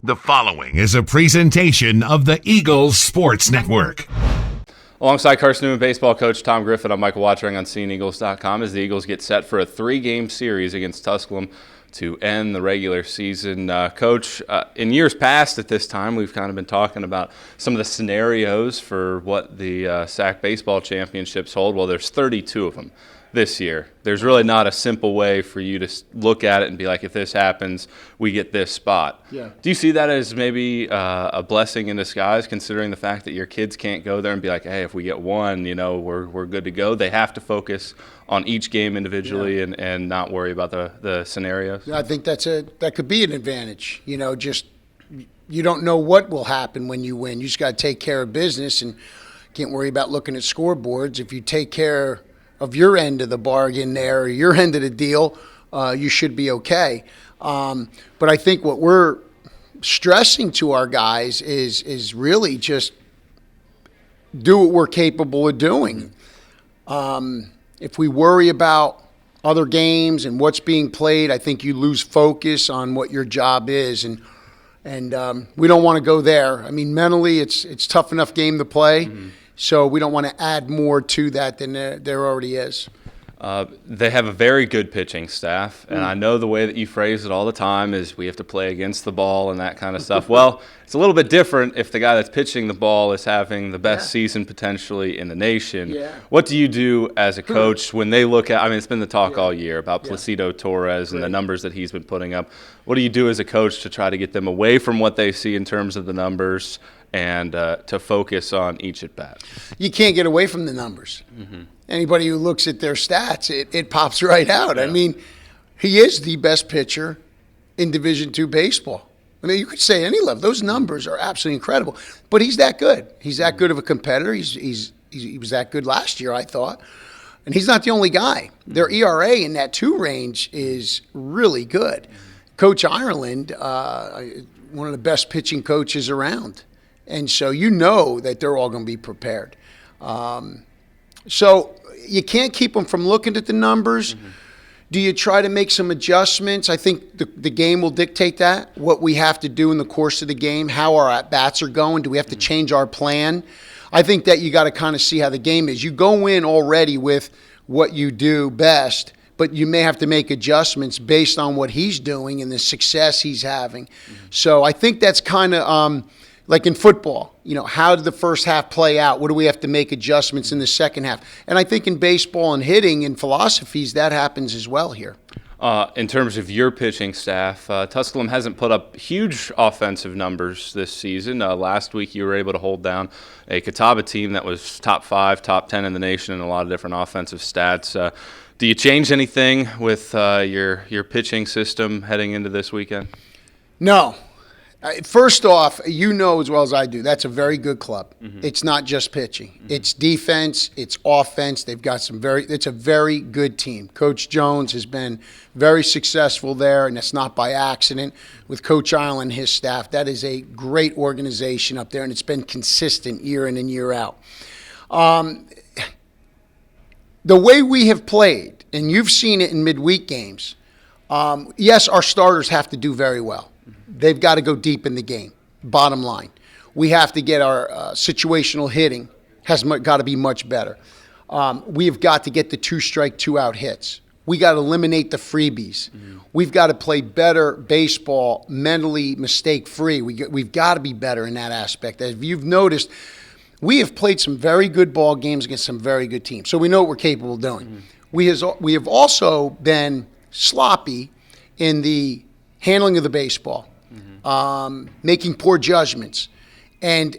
The following is a presentation of the Eagles Sports Network. Alongside Carson-Newman baseball coach Tom Griffin, I'm Michael Watchering on SeeingEagles.com as the Eagles get set for a 3-game series against Tusculum to end the regular season. Coach, in years past at this time, we've kind of been talking about some of the scenarios for what the SAC baseball championships hold. Well, there's 32 of them this year. There's really not a simple way for you to look at it and be like, if this happens, we get this spot. Yeah. Do you see that as maybe a blessing in disguise, considering the fact that your kids can't go there and be like, hey, if we get one, you know, we're good to go? They have to focus on each game individually and not worry about the scenarios? I think that could be an advantage. You know, just you don't know what will happen when you win. You just got to take care of business and can't worry about looking at scoreboards. If you take care of your end of the bargain there, or your end of the deal, you should be okay. But I think what we're stressing to our guys is really just do what we're capable of doing. If we worry about other games and what's being played, I think you lose focus on what your job is, and we don't want to go there. I mean, mentally, it's tough enough game to play. Mm-hmm. So we don't want to add more to that than there already is. They have a very good pitching staff, and I know the way that you phrase it all the time is we have to play against the ball and that kind of stuff. Well, it's a little bit different if the guy that's pitching the ball is having the best season potentially in the nation. Yeah. What do you do as a coach when they look at – I mean, it's been the talk all year about Placido Torres and the numbers that he's been putting up. What do you do as a coach to try to get them away from what they see in terms of the numbers and to focus on each at-bat? You can't get away from the numbers. Mm-hmm. Anybody who looks at their stats, it pops right out. Yeah. I mean, he is the best pitcher in Division II baseball. I mean, you could say any level. Those numbers are absolutely incredible. But he's that good. He's that good of a competitor. He was that good last year, I thought. And he's not the only guy. Their ERA in that 2 range is really good. Coach Ireland, one of the best pitching coaches around. And so you know that they're all going to be prepared. So you can't keep them from looking at the numbers. Mm-hmm. Do you try to make some adjustments? I think the game will dictate that, what we have to do in the course of the game, how our at-bats are going. Do we have to change our plan? I think that you got to kind of see how the game is. You go in already with what you do best, but you may have to make adjustments based on what he's doing and the success he's having. Mm-hmm. So I think that's kind of like in football, you know, how did the first half play out? What do we have to make adjustments in the second half? And I think in baseball and hitting and philosophies, that happens as well here. In terms of your pitching staff, Tusculum hasn't put up huge offensive numbers this season. Last week you were able to hold down a Catawba team that was top 5, top 10 in the nation in a lot of different offensive stats. Do you change anything with your pitching system heading into this weekend? No. First off, you know as well as I do, that's a very good club. Mm-hmm. It's not just pitching. Mm-hmm. It's defense, it's offense. They've got it's a very good team. Coach Jones has been very successful there, and it's not by accident. With Coach Island and his staff, that is a great organization up there, and it's been consistent year in and year out. The way we have played, and you've seen it in midweek games, yes, our starters have to do very well. They've got to go deep in the game, bottom line. We have to get our situational hitting has got to be much better. We've got to get the 2-strike, 2-out hits. We got to eliminate the freebies. Mm-hmm. We've got to play better baseball, mentally mistake-free. We've got to be better in that aspect. As you've noticed, we have played some very good ball games against some very good teams, so we know what we're capable of doing. Mm-hmm. We have also been sloppy in the handling of the baseball. Making poor judgments. And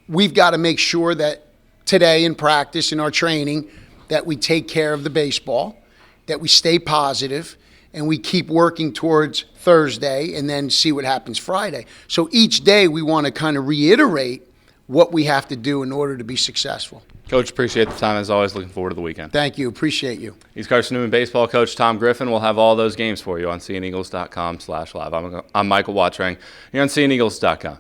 we've got to make sure that today in practice, in our training, that we take care of the baseball, that we stay positive, and we keep working towards Thursday and then see what happens Friday. So each day we want to kind of reiterate what we have to do in order to be successful. Coach, appreciate the time as always. Looking forward to the weekend. Thank you. Appreciate you. He's Carson-Newman baseball coach Tom Griffin. We'll have all those games for you on SeeingEagles.com/live. I'm Michael Watchering here on SeeingEagles.com.